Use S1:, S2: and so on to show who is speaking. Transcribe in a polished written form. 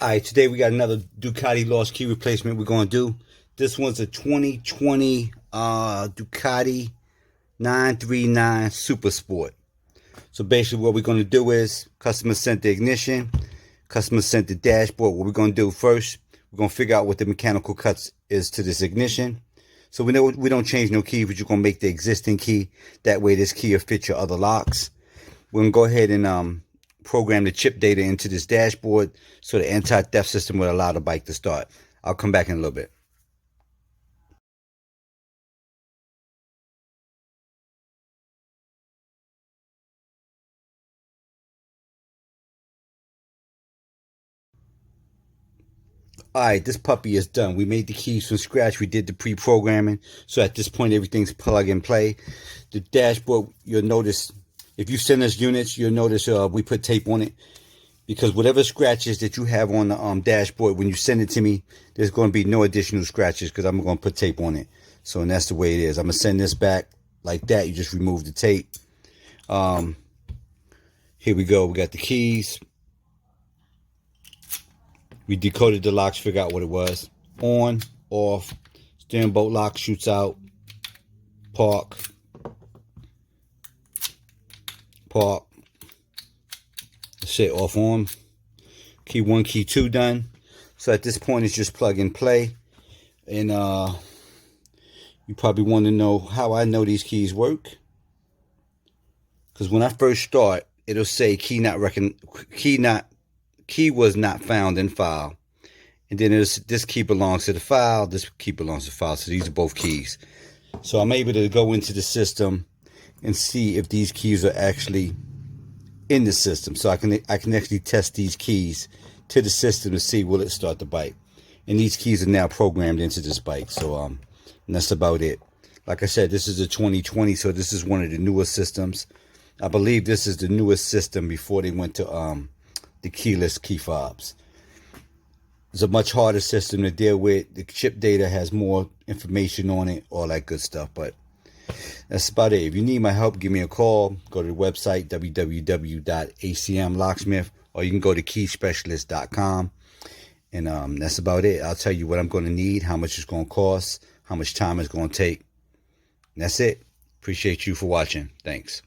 S1: Alright, today we got another Ducati lost key replacement we're going to do. This one's a 2020 Ducati 939 SuperSport. So basically what we're going to do is, customer sent the ignition, customer sent the dashboard. What we're going to do first, we're going to figure out what the mechanical cuts is to this ignition. So we know we don't change no key, but you're going to make the existing key. That way this key will fit your other locks. We're going to go ahead and program the chip data into this dashboard so the anti-theft system will allow the bike to start. I'll come back in a little bit. Alright, this puppy is done. We made the keys from scratch. We did the pre-programming. So at this point, everything's plug and play. The dashboard, you'll notice, if you send us units, you'll notice we put tape on it. Because whatever scratches that you have on the dashboard, when you send it to me, there's going to be no additional scratches because I'm going to put tape on it. So, and that's the way it is. I'm going to send this back like that. You just remove the tape. Here we go. We got the keys. We decoded the locks, figure out what it was. On, off, steering bolt lock shoots out, park, park. Set off on. Key 1, key 2 done. So at this point it's just plug and play. And you probably want to know how I know these keys work. Because when I first start, it'll say key was not found in file. And then this key belongs to the file, this key belongs to the file. So these are both keys. So I'm able to go into the system and see if these keys are actually in the system. So I can actually test these keys to the system to see will it start the bike. And these keys are now programmed into this bike. So and that's about it. Like I said, this is a 2020, so this is one of the newest systems. I believe this is the newest system before they went to the keyless key fobs. It's a much harder system to deal with. The chip data has more information on it, all that good stuff. But that's about it. If you need my help, give me a call. Go to the website, www.acmlocksmith, or you can go to keyspecialist.com. And that's about it. I'll tell you what I'm going to need, how much it's going to cost, how much time it's going to take. And that's it. Appreciate you for watching. Thanks.